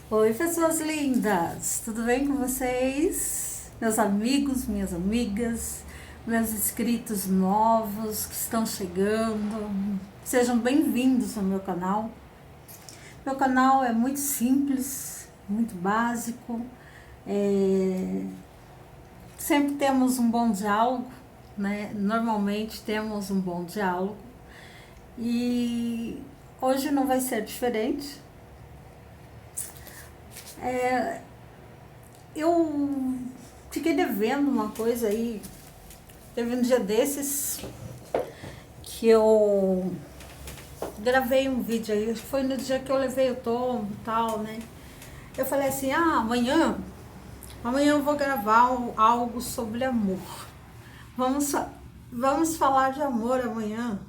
Oi, pessoas lindas! Tudo bem com vocês? Meus amigos, minhas amigas, meus inscritos novos que estão chegando, sejam bem-vindos ao meu canal. Meu canal é muito simples, muito básico, sempre temos um bom diálogo, né? Normalmente temos um bom diálogo e hoje não vai ser diferente. Eu fiquei devendo uma coisa aí. Teve um dia desses que eu gravei um vídeo aí, acho que foi no dia que eu levei o tombo e tal, né? Eu falei assim, amanhã eu vou gravar algo sobre amor. Vamos, vamos falar de amor amanhã.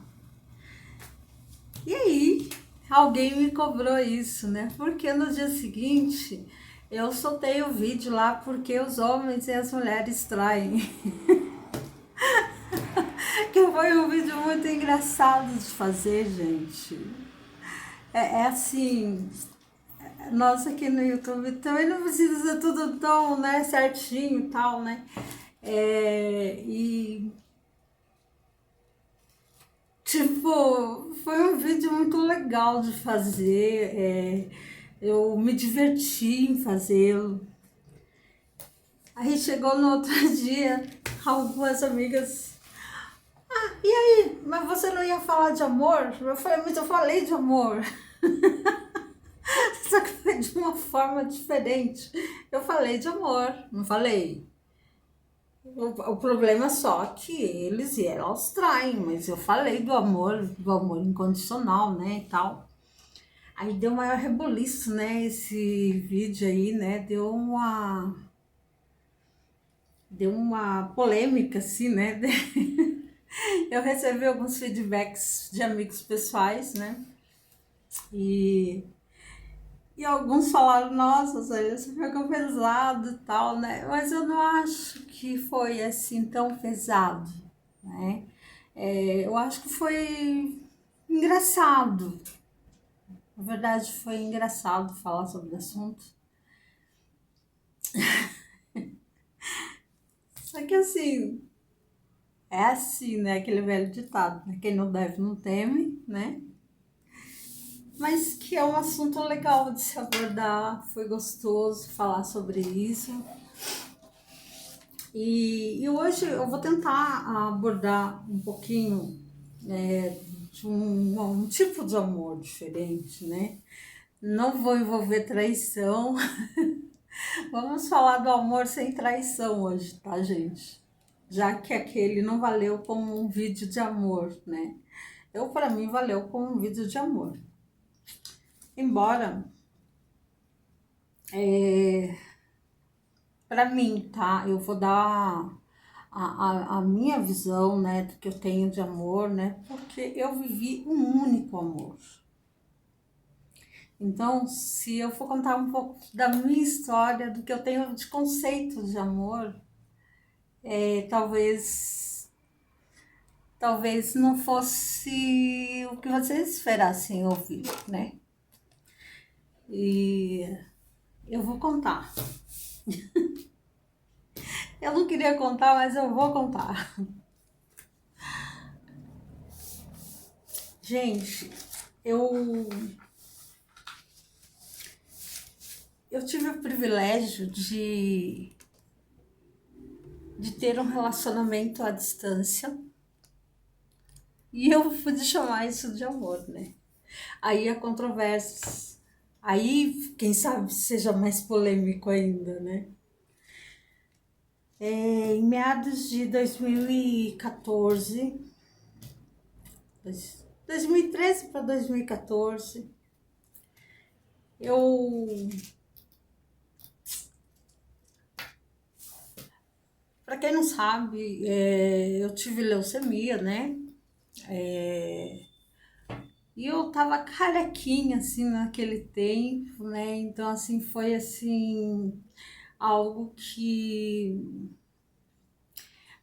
E aí, alguém me cobrou isso, né? Porque no dia seguinte eu soltei o vídeo lá porque os homens e as mulheres traem. Que foi um vídeo muito engraçado de fazer, gente. É assim, nós aqui no YouTube também não precisa ser tudo tão, né, certinho e tal, né? E, tipo, foi um vídeo muito legal de fazer. Eu me diverti em fazê-lo. Aí chegou no outro dia, algumas amigas. E aí, mas você não ia falar de amor? Eu falei, mas eu falei de amor. Só que foi de uma forma diferente. Eu falei de amor, não falei. O problema é só que eles e elas traem, mas eu falei do amor incondicional, né, e tal. Aí deu maior rebuliço, né, esse vídeo aí, né, deu uma polêmica, assim, né. Eu recebi alguns feedbacks de amigos pessoais, né, e E alguns falaram, nossa, você ficou pesado e tal, né? Mas eu não acho que foi assim tão pesado, né? Eu acho que foi engraçado. Na verdade, foi engraçado falar sobre o assunto. Só que assim, é assim, né? Aquele velho ditado, né? Quem não deve não teme, né? Mas que é um assunto legal de se abordar, foi gostoso falar sobre isso. E hoje eu vou tentar abordar um pouquinho de um tipo de amor diferente, né? Não vou envolver traição. Vamos falar do amor sem traição hoje, tá, gente? Já que aquele não valeu como um vídeo de amor, né? Para mim, valeu como um vídeo de amor. Embora, para mim, tá? Eu vou dar a minha visão, né, do que eu tenho de amor, né, porque eu vivi um único amor. Então, se eu for contar um pouco da minha história, do que eu tenho de conceito de amor, talvez não fosse o que vocês esperassem ouvir, né? E eu vou contar. Eu não queria contar, mas eu vou contar. Gente, eu eu tive o privilégio de ter um relacionamento à distância e eu pude chamar isso de amor, né? Aí há controvérsias, aí quem sabe seja mais polêmico ainda, né? Em meados de 2014, 2013 para 2014, eu, para quem não sabe, eu tive leucemia, né? E eu tava carequinha, assim, naquele tempo, né? Então, assim, foi, assim, algo que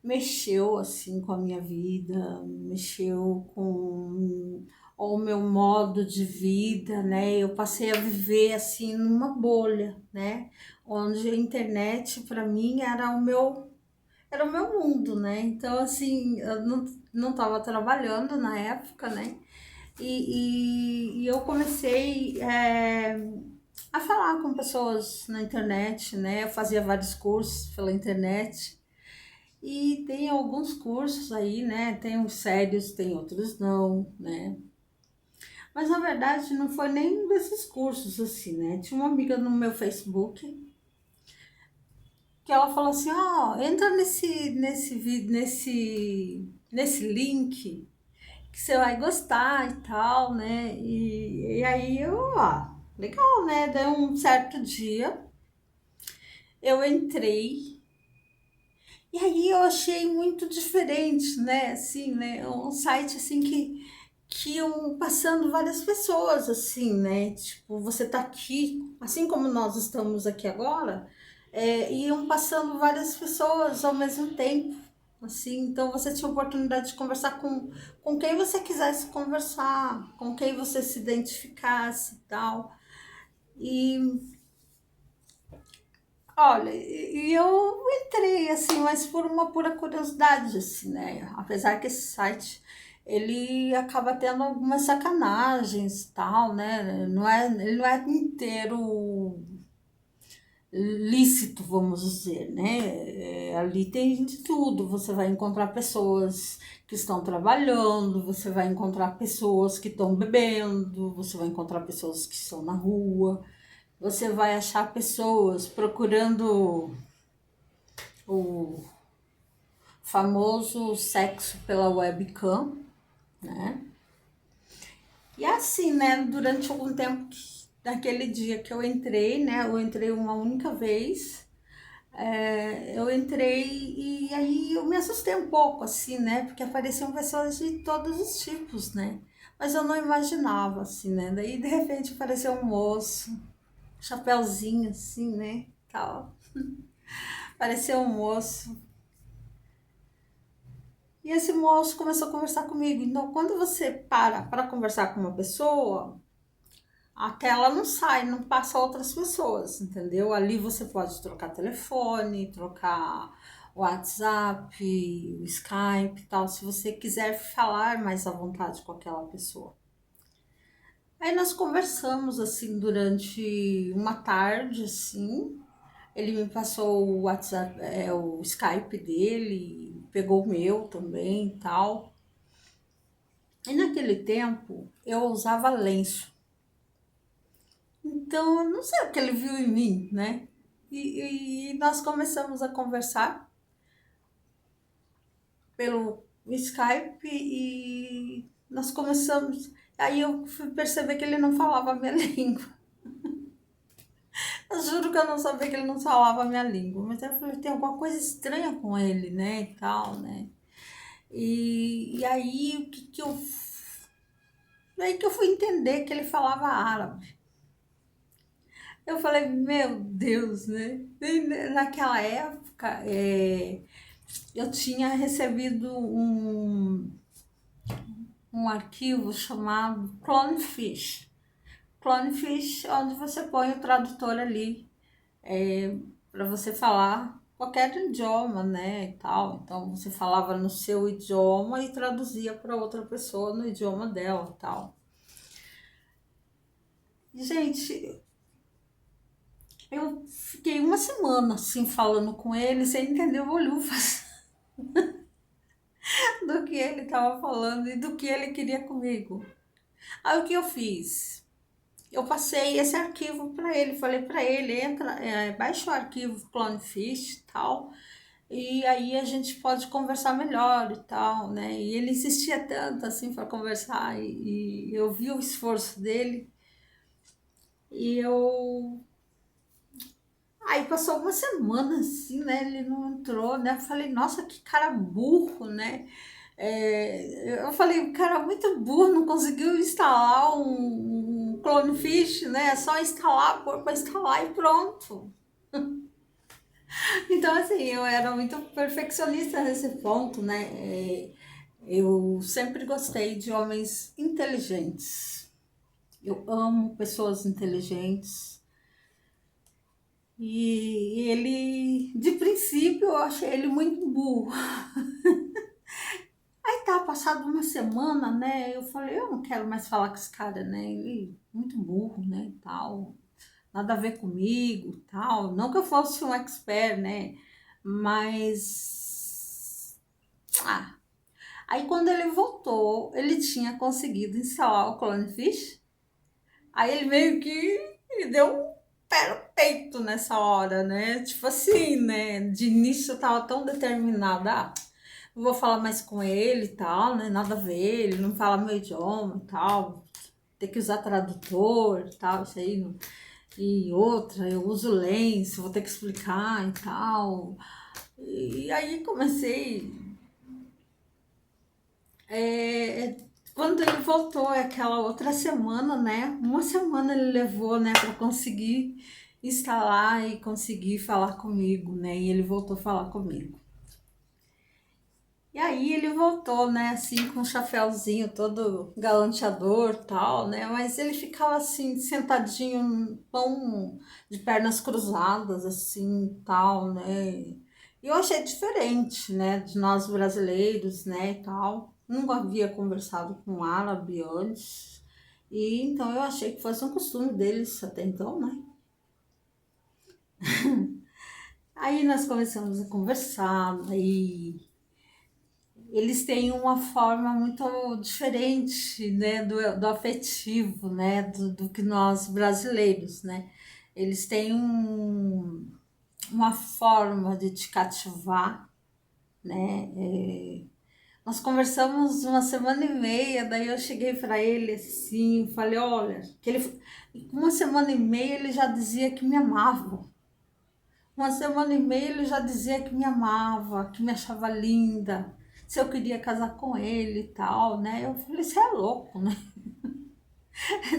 mexeu, assim, com a minha vida, mexeu com o meu modo de vida, né? Eu passei a viver assim numa bolha, né? Onde a internet para mim era o meu mundo, né? Então assim, eu não estava trabalhando na época, né? E eu comecei a falar com pessoas na internet, né? Eu fazia vários cursos pela internet. E tem alguns cursos aí, né? Tem uns sérios, tem outros não, né? Mas na verdade não foi nem desses cursos assim, né? Tinha uma amiga no meu Facebook que ela falou assim, ó, entra nesse link que você vai gostar e tal, né? E aí legal, né? Daí um certo dia eu entrei e aí eu achei muito diferente, né? Assim, né? Um site assim que iam passando várias pessoas, assim, né? Tipo, você tá aqui, assim como nós estamos aqui agora, iam passando várias pessoas ao mesmo tempo, assim, então você tinha a oportunidade de conversar com quem você quisesse conversar, com quem você se identificasse e tal. E olha, e eu entrei assim, mas por uma pura curiosidade, assim, né? Apesar que esse site ele acaba tendo algumas sacanagens e tal, né? Ele não é inteiro lícito, vamos dizer, né? Ali tem de tudo. Você vai encontrar pessoas que estão trabalhando, você vai encontrar pessoas que estão bebendo, você vai encontrar pessoas que estão na rua, você vai achar pessoas procurando o famoso sexo pela webcam, né? E assim, né, durante algum tempo, naquele dia que eu entrei, né, eu entrei uma única vez, eu entrei e aí eu me assustei um pouco, assim, né, porque apareciam pessoas de todos os tipos, né, mas eu não imaginava, assim, né, daí de repente apareceu um moço, chapéuzinho, assim, né, tal, apareceu um moço. E esse moço começou a conversar comigo. Então, quando você para conversar com uma pessoa, a tela não sai, não passa a outras pessoas, entendeu? Ali você pode trocar telefone, trocar WhatsApp, Skype e tal, se você quiser falar mais à vontade com aquela pessoa. Aí nós conversamos assim durante uma tarde, assim. Ele me passou o WhatsApp, o Skype dele, pegou o meu também e tal. E naquele tempo eu usava lenço. Então eu não sei o que ele viu em mim, né? E nós começamos a conversar pelo Skype e nós começamos. Aí eu fui perceber que ele não falava a minha língua. Eu juro que eu não sabia que ele não falava a minha língua. Mas eu falei, tem alguma coisa estranha com ele, né? E tal, né? E aí o que que eu. Daí que eu fui entender que ele falava árabe. Eu falei, meu Deus, né? E naquela época, eu tinha recebido um arquivo chamado Clonefish. Clonefish, onde você põe o tradutor ali, para você falar qualquer idioma, né, e tal. Então, você falava no seu idioma e traduzia para outra pessoa no idioma dela, e tal. Gente, eu fiquei uma semana assim falando com ele sem entender bolhufas do que ele estava falando e do que ele queria comigo. Aí o que eu fiz? Eu passei esse arquivo para ele, falei para ele, entra, baixa o arquivo Clonefish e tal, e aí a gente pode conversar melhor e tal, né? E ele insistia tanto assim para conversar e eu vi o esforço dele e eu aí passou uma semana assim, né? Ele não entrou, né? Eu falei, nossa, que cara burro, né? Eu falei, cara muito burro, não conseguiu instalar um Clonefish, né? É só instalar, pôr para instalar e pronto. Então, assim, eu era muito perfeccionista nesse ponto, né? Eu sempre gostei de homens inteligentes. Eu amo pessoas inteligentes. E ele, de princípio, eu achei ele muito burro. Aí tá, passado uma semana, né? Eu falei, eu não quero mais falar com esse cara, né? Ele é muito burro, né? Tal, nada a ver comigo, tal. Não que eu fosse um expert, né? Mas. Ah. Aí quando ele voltou, ele tinha conseguido instalar o Clonefish. Aí ele meio que me deu um pé no peito nessa hora, né? Tipo assim, né? De início eu tava tão determinada, não vou falar mais com ele e tal, né? Nada a ver, ele não fala meu idioma e tal. Tem que usar tradutor e tal, isso aí. Não. E outra, eu uso lenço, vou ter que explicar e tal. E aí comecei. é, Quando ele voltou, aquela outra semana, né? Uma semana ele levou, né, para conseguir instalar e conseguir falar comigo, né? E ele voltou a falar comigo. E aí ele voltou, né, assim, com um chapéuzinho todo galanteador e tal, né? Mas ele ficava assim, sentadinho, tão de pernas cruzadas, assim, tal, né? E eu achei diferente, né, de nós brasileiros, né, e tal. Nunca havia conversado com um árabe antes. E então eu achei que fosse um costume deles até então, né? Aí nós começamos a conversar, aí eles têm uma forma muito diferente, né, do afetivo, né, do que nós brasileiros, né. Eles têm uma forma de te cativar, né. Nós conversamos uma semana e meia, daí eu cheguei para ele assim, falei, olha, que ele, uma semana e meia ele já dizia que me amava. Uma semana e meia ele já dizia que me amava, que me achava linda, se eu queria casar com ele e tal, né? Eu falei, você é louco, né?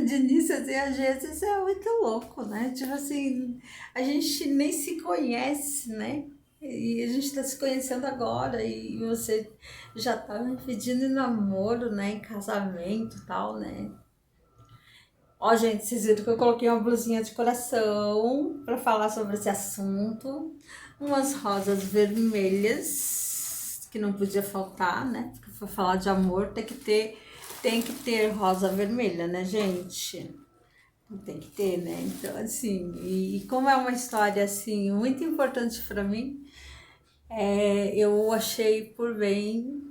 De início, assim, às vezes é muito louco, né? Tipo assim, a gente nem se conhece, né? E a gente tá se conhecendo agora e você já tá me pedindo em namoro, né? Em casamento e tal, né? Ó, gente, vocês viram que eu coloquei uma blusinha de coração para falar sobre esse assunto. Umas rosas vermelhas, que não podia faltar, né? Porque for falar de amor, tem que ter rosa vermelha, né, gente? Tem que ter, né? Então, assim, e como é uma história, assim, muito importante para mim, eu achei por bem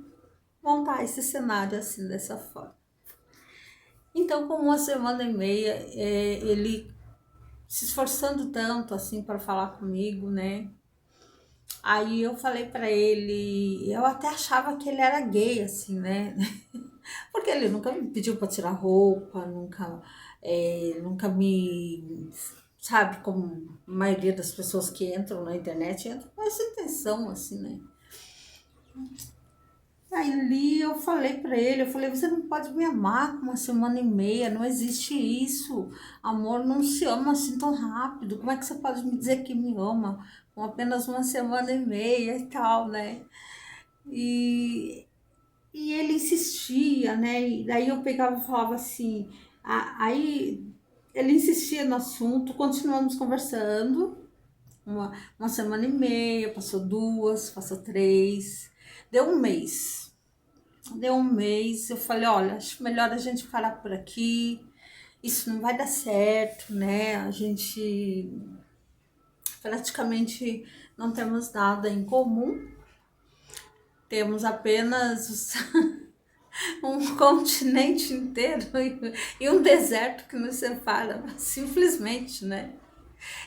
montar esse cenário, assim, dessa forma. Então, com uma semana e meia, ele se esforçando tanto assim para falar comigo, né? Aí eu falei para ele, eu até achava que ele era gay, assim, né? Porque ele nunca me pediu para tirar roupa, nunca me, sabe, como a maioria das pessoas que entram na internet entram com essa intenção, assim, né? Aí ali eu falei pra ele, eu falei, você não pode me amar com uma semana e meia, não existe isso. Amor não se ama assim tão rápido. Como é que você pode me dizer que me ama com apenas uma semana e meia e tal, né? E, e ele insistia, né? E daí eu pegava e falava assim, aí ele insistia no assunto, continuamos conversando, uma semana e meia, passou duas, passou três, deu um mês. Deu um mês, eu falei, olha, acho melhor a gente parar por aqui, isso não vai dar certo, né? A gente praticamente não temos nada em comum, temos apenas um continente inteiro e um deserto que nos separa, simplesmente, né?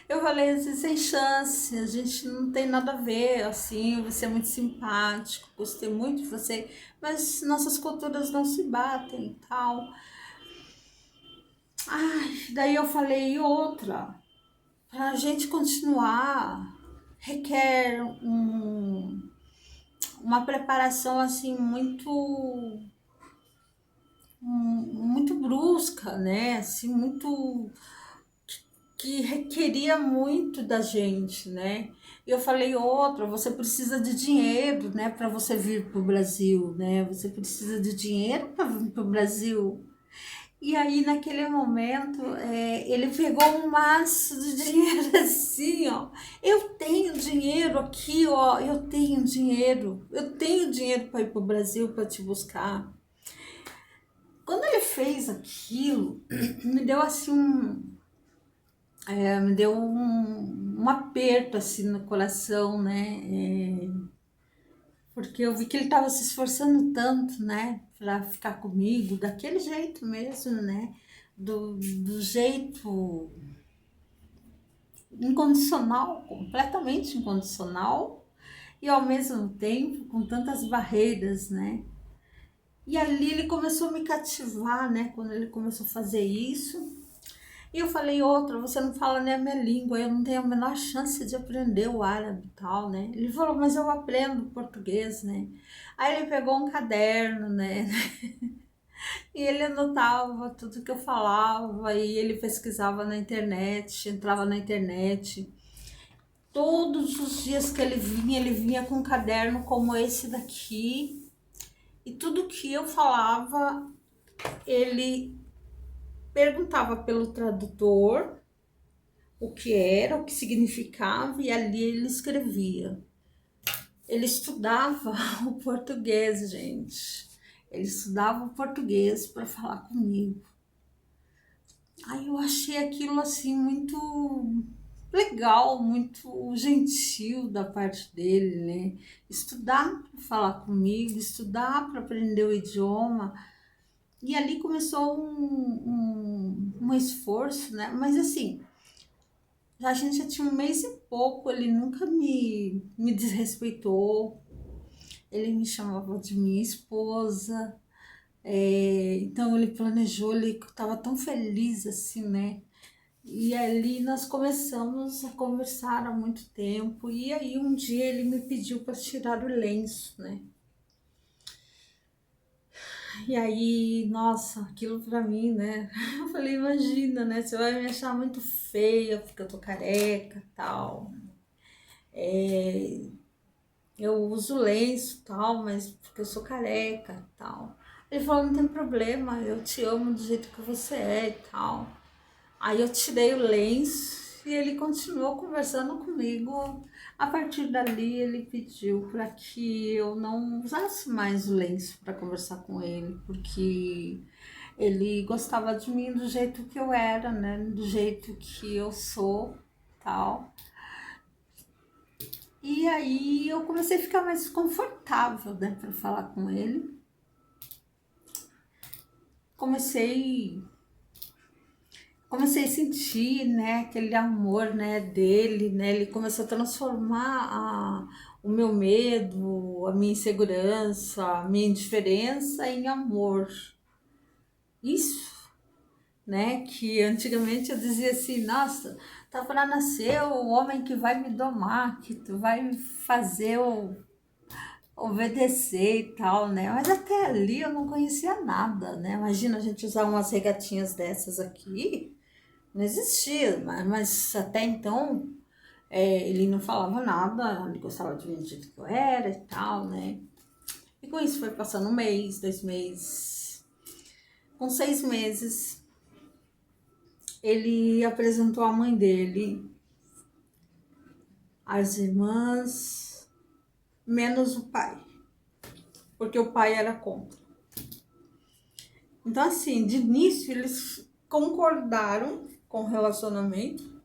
Eu falei assim, sem chance, a gente não tem nada a ver, assim, você é muito simpático, gostei muito de você, mas nossas culturas não se batem e tal. Ai, daí eu falei, e outra, para a gente continuar, requer uma preparação assim muito brusca, né? Assim, muito que requeria muito da gente, né? Eu falei outra, você precisa de dinheiro, né, para você vir para o Brasil, né? Você precisa de dinheiro para vir para o Brasil. E aí, naquele momento, ele pegou um maço de dinheiro assim, ó. Eu tenho dinheiro aqui, ó. Eu tenho dinheiro para ir para o Brasil para te buscar. Quando ele fez aquilo, me deu assim me deu um aperto assim no coração, né? Porque eu vi que ele estava se esforçando tanto, né, para ficar comigo, daquele jeito mesmo, né? Do jeito incondicional, completamente incondicional, e ao mesmo tempo com tantas barreiras, né? E ali ele começou a me cativar, né? Quando ele começou a fazer isso. E eu falei, outra, você não fala nem a minha língua, eu não tenho a menor chance de aprender o árabe e tal, né? Ele falou, mas eu aprendo português, né? Aí ele pegou um caderno, né? E ele anotava tudo que eu falava, e ele pesquisava na internet, entrava na internet. Todos os dias que ele vinha com um caderno como esse daqui, e tudo que eu falava, ele perguntava pelo tradutor o que era, o que significava, e ali ele escrevia. Ele estudava o português, gente. Ele estudava o português para falar comigo. Aí eu achei aquilo assim muito legal, muito gentil da parte dele, né? Estudar para falar comigo, estudar para aprender o idioma. E ali começou um esforço, né? Mas assim, a gente já tinha um mês e pouco, ele nunca me desrespeitou, ele me chamava de minha esposa, então ele planejou, ele estava tão feliz assim, né? E ali nós começamos a conversar há muito tempo, e aí um dia ele me pediu para tirar o lenço, né? E aí, nossa, aquilo pra mim, né? Eu falei, imagina, né? Você vai me achar muito feia porque eu tô careca e tal. Eu uso lenço e tal, mas porque eu sou careca e tal. Ele falou, não tem problema, eu te amo do jeito que você é e tal. Aí eu tirei o lenço e ele continuou conversando comigo. A partir dali ele pediu para que eu não usasse mais o lenço para conversar com ele, porque ele gostava de mim do jeito que eu era, né? Do jeito que eu sou, tal. E aí eu comecei a ficar mais confortável, né, para falar com ele. Comecei comecei a sentir, né, aquele amor, né, dele, né, ele começou a transformar o meu medo, a minha insegurança, a minha indiferença em amor. Isso, né, que antigamente eu dizia assim, nossa, tá para nascer o homem que vai me domar, que tu vai me fazer eu obedecer e tal, né, mas até ali eu não conhecia nada, né, imagina a gente usar umas regatinhas dessas aqui, não existia, mas até então ele não falava nada, ele gostava de mim do jeito que eu era e tal, né? E com isso foi passando um mês, 2 meses. Com 6 meses, ele apresentou a mãe dele, as irmãs, menos o pai, porque o pai era contra. Então, assim, de início eles concordaram com o relacionamento.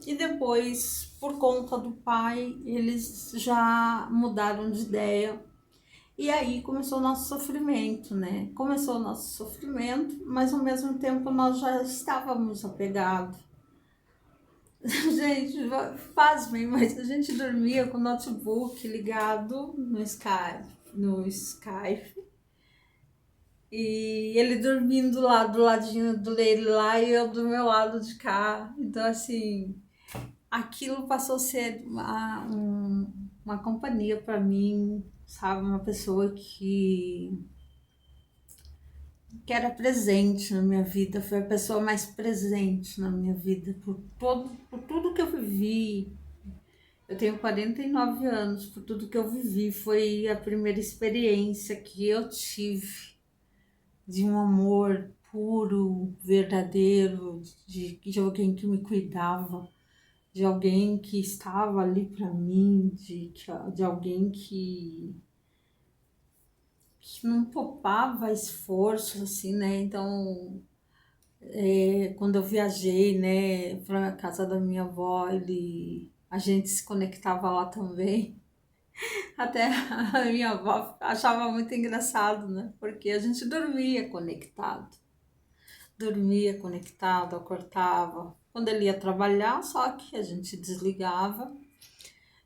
E depois, por conta do pai, eles já mudaram de ideia. E aí começou o nosso sofrimento, né? Começou o nosso sofrimento, mas ao mesmo tempo nós já estávamos apegados. Gente, pasmem, mas a gente dormia com o notebook ligado no Skype. E ele dormindo lá do ladinho dele lá e eu do meu lado de cá. Então, assim, aquilo passou a ser uma companhia para mim, sabe? Uma pessoa que era presente na minha vida, foi a pessoa mais presente na minha vida, por tudo que eu vivi, Eu tenho 49 anos, por tudo que eu vivi, foi a primeira experiência que eu tive de um amor puro, verdadeiro, de alguém que me cuidava, de alguém que estava ali para mim, de alguém que não poupava esforço, assim, né? Então, quando eu viajei, né, para a casa da minha avó, a gente se conectava lá também. Até a minha avó achava muito engraçado, né? Porque a gente dormia conectado, acordava. Quando ele ia trabalhar, só que a gente desligava.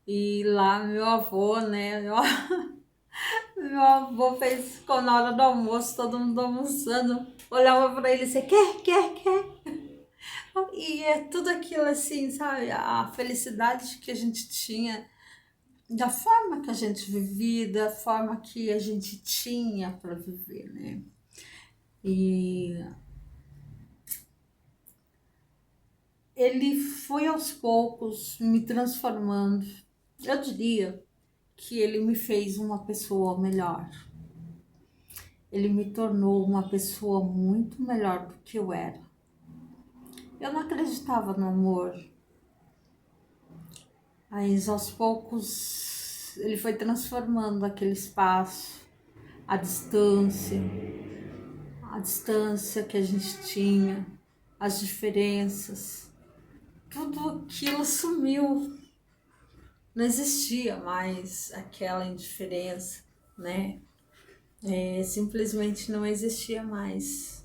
E lá meu avô, né? Meu avô fez, ficou na hora do almoço, todo mundo almoçando. Olhava pra ele e disse, quer? E é tudo aquilo assim, sabe? A felicidade que a gente tinha, da forma que a gente vivia, da forma que a gente tinha para viver, né? E ele foi aos poucos me transformando. Eu diria que ele me fez uma pessoa melhor. Ele me tornou uma pessoa muito melhor do que eu era. Eu não acreditava no amor, mas aos poucos ele foi transformando aquele espaço, a distância, a distância que a gente tinha, as diferenças, tudo aquilo sumiu. Não existia mais aquela indiferença, né? Simplesmente não existia mais.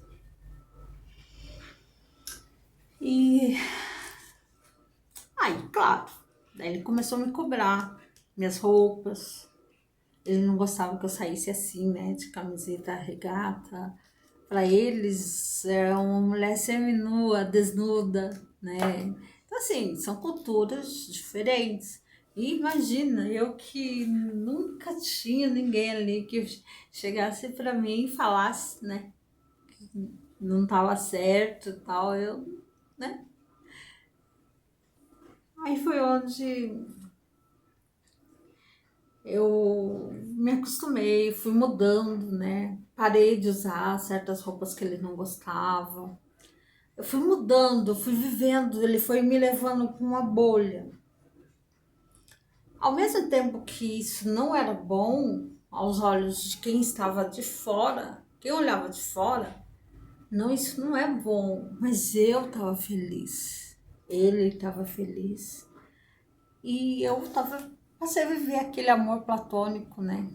E aí, claro, daí ele começou a me cobrar minhas roupas. Ele não gostava que eu saísse assim, né, de camiseta regata. Para eles, é uma mulher seminua, desnuda, né? Então, assim, são culturas diferentes. E imagina, eu que nunca tinha ninguém ali que chegasse para mim e falasse, né, não estava certo e tal, né? Aí foi onde eu me acostumei, fui mudando, né? Parei de usar certas roupas que ele não gostava. Eu fui mudando, fui vivendo, ele foi me levando para uma bolha. Ao mesmo tempo que isso não era bom aos olhos de quem estava de fora, quem olhava de fora, não, isso não é bom, mas eu estava feliz. Ele estava feliz. E eu passei a viver aquele amor platônico, né?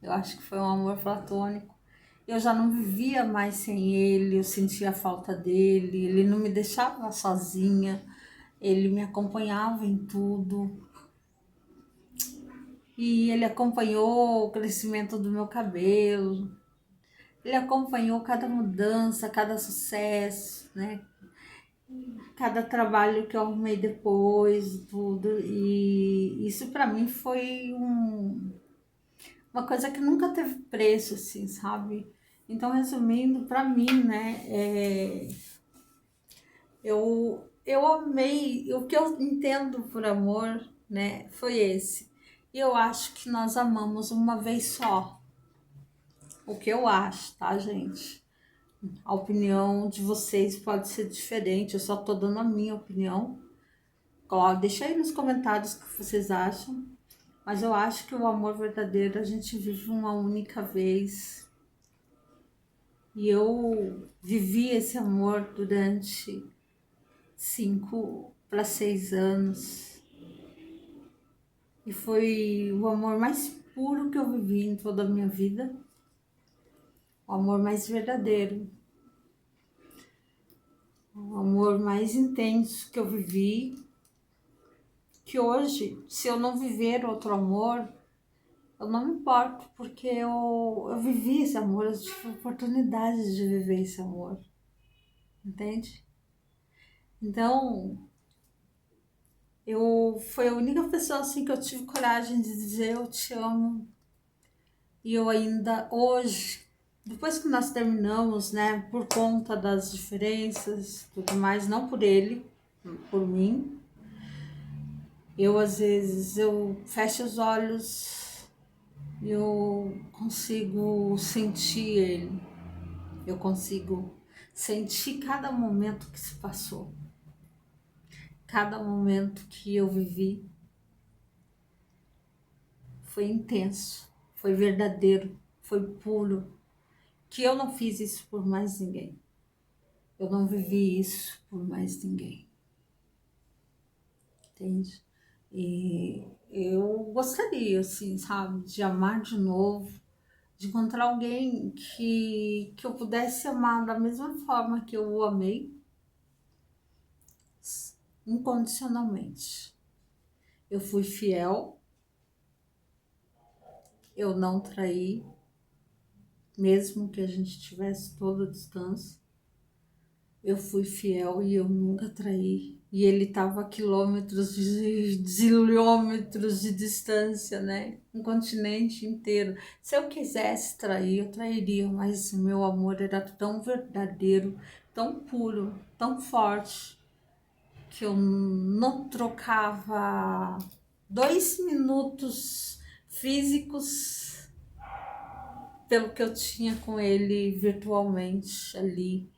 Eu acho que foi um amor platônico. Eu já não vivia mais sem ele, eu sentia a falta dele, ele não me deixava sozinha, ele me acompanhava em tudo. E ele acompanhou o crescimento do meu cabelo, ele acompanhou cada mudança, cada sucesso, né? Cada trabalho que eu arrumei depois, tudo. E isso para mim foi uma coisa que nunca teve preço, assim, sabe? Então, resumindo, para mim, né, eu amei, o que eu entendo por amor, né, foi esse. E eu acho que nós amamos uma vez só. O que eu acho, tá, gente? A opinião de vocês pode ser diferente, eu só tô dando a minha opinião. Claro, deixa aí nos comentários o que vocês acham. Mas eu acho que o amor verdadeiro a gente vive uma única vez. E eu vivi esse amor durante 5 para 6 anos. E foi o amor mais puro que eu vivi em toda a minha vida. O amor mais verdadeiro. O amor mais intenso que eu vivi. Que hoje, se eu não viver outro amor, eu não me importo, porque eu vivi esse amor, eu tive oportunidade de viver esse amor. Entende? Então, foi a única pessoa assim que eu tive coragem de dizer eu te amo. E eu ainda hoje, depois que nós terminamos, né, por conta das diferenças, tudo mais, não por ele, por mim, Às vezes, eu fecho os olhos e eu consigo sentir ele. Eu consigo sentir cada momento que se passou, cada momento que eu vivi. Foi intenso, foi verdadeiro, foi puro. Que eu não fiz isso por mais ninguém. Eu não vivi isso por mais ninguém. Entende? E eu gostaria, assim, sabe, de amar de novo, de encontrar alguém que eu pudesse amar da mesma forma que eu o amei, incondicionalmente. Eu fui fiel, eu não traí, mesmo que a gente tivesse toda a distância. Eu fui fiel e eu nunca traí. E ele estava a quilômetros, zilhômetros de distância, né? Um continente inteiro. Se eu quisesse trair, eu trairia, mas o meu amor era tão verdadeiro, tão puro, tão forte, que eu não trocava 2 minutos físicos pelo que eu tinha com ele virtualmente ali.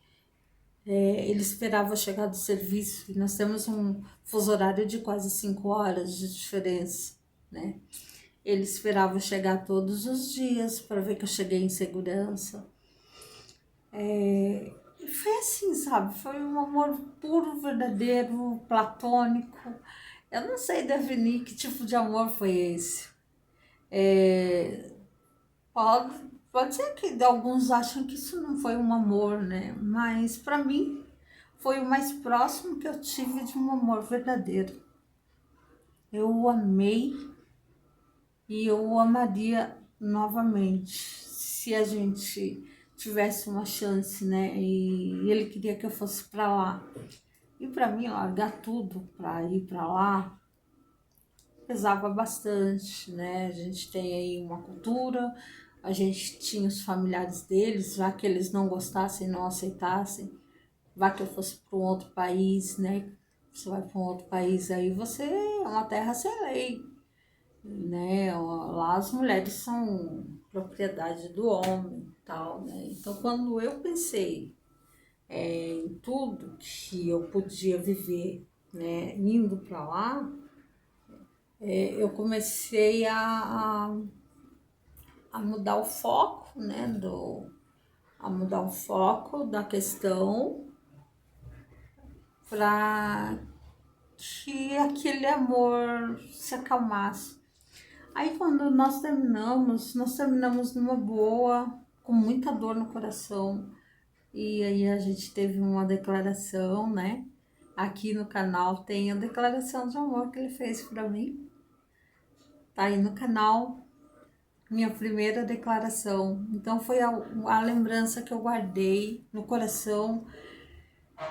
Ele esperava chegar do serviço e nós temos um fuso horário de quase 5 horas de diferença, né? Ele esperava chegar todos os dias para ver que eu cheguei em segurança. E foi assim, sabe? Foi um amor puro, verdadeiro, platônico. Eu não sei definir que tipo de amor foi esse. Pode, pode ser que alguns acham que isso não foi um amor, né? Mas para mim foi o mais próximo que eu tive de um amor verdadeiro. Eu o amei e eu o amaria novamente se a gente tivesse uma chance, né? E ele queria que eu fosse para lá. E para mim largar tudo para ir para lá pesava bastante, né? A gente tem aí uma cultura, a gente tinha os familiares deles, já que eles não gostassem, não aceitassem, vá que eu fosse para um outro país, né? Você vai para um outro país aí, você é uma terra sem lei, né? Lá as mulheres são propriedade do homem, tal, né? Então quando eu pensei em tudo que eu podia viver, né, indo para lá, eu comecei a mudar o foco, né, a mudar o foco da questão para que aquele amor se acalmasse. Aí quando nós terminamos numa boa, com muita dor no coração. E aí a gente teve uma declaração, né? Aqui no canal tem a declaração de amor que ele fez para mim. Tá aí no canal, minha primeira declaração. Então foi a lembrança que eu guardei no coração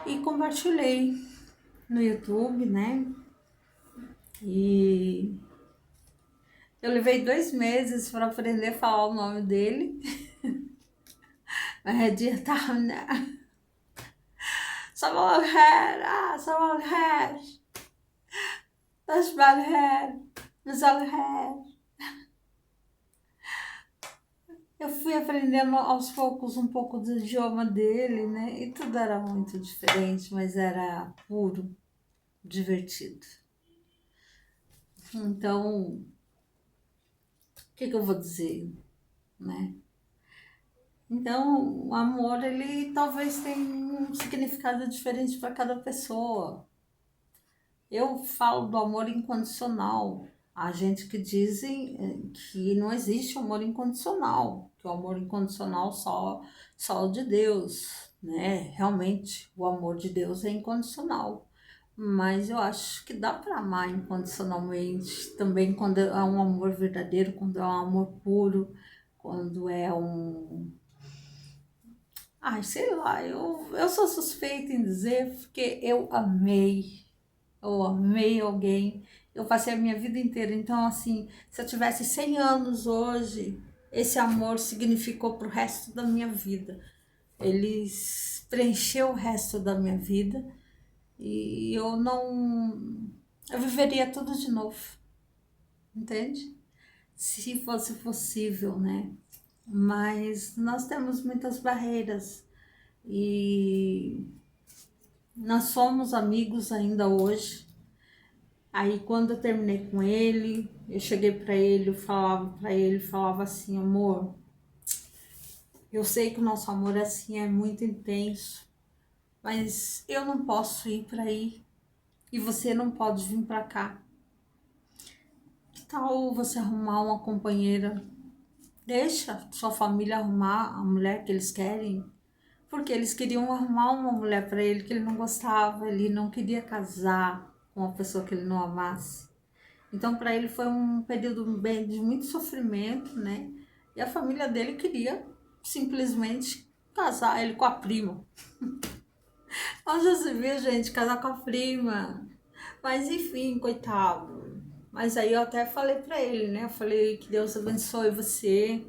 e compartilhei no YouTube, né? E eu levei 2 meses para aprender a falar o nome dele. Mas adiantava, né? صباح الخير صباح الخير تصبح الخير مساء الخير. Eu fui aprendendo aos poucos um pouco do idioma dele, né? E tudo era muito diferente, mas era puro, divertido. Então, o que eu vou dizer, né? Então, o amor, ele talvez tenha um significado diferente para cada pessoa. Eu falo do amor incondicional. Há gente que dizem que não existe amor incondicional, que o amor incondicional só o de Deus, né? Realmente, o amor de Deus é incondicional. Mas eu acho que dá para amar incondicionalmente também quando é um amor verdadeiro, quando é um amor puro, quando é um... Ai, sei lá, eu sou suspeita em dizer porque eu amei alguém, eu passei a minha vida inteira. Então, assim, se eu tivesse 100 anos hoje, esse amor significou pro resto da minha vida. Ele preencheu o resto da minha vida e eu não. eu viveria tudo de novo, entende? Se fosse possível, né? Mas nós temos muitas barreiras e nós somos amigos ainda hoje. Aí quando eu terminei com ele, eu cheguei para ele, eu falava para ele, falava assim, amor, eu sei que o nosso amor assim é muito intenso, mas eu não posso ir para aí e você não pode vir para cá. Que tal você arrumar uma companheira? Deixa sua família arrumar a mulher que eles querem, porque eles queriam arrumar uma mulher para ele que ele não gostava, ele não queria casar com uma pessoa que ele não amasse. Então, para ele foi um período bem de muito sofrimento, né? E a família dele queria simplesmente casar ele com a prima. Onde já se viu, gente, casar com a prima? Mas enfim, coitado. Mas aí eu até falei pra ele, né? Eu falei que Deus abençoe você.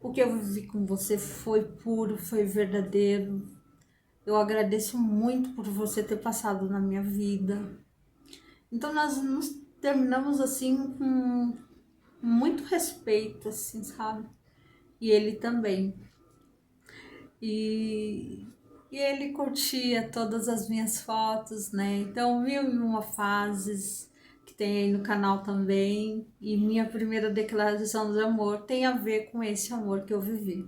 O que eu vivi com você foi puro, foi verdadeiro. Eu agradeço muito por você ter passado na minha vida. Então nós nos terminamos assim com muito respeito, assim, sabe? E ele também. E, e ele curtia todas as minhas fotos, né? Então, 1001 fases que tem aí no canal também. E minha primeira declaração de amor tem a ver com esse amor que eu vivi.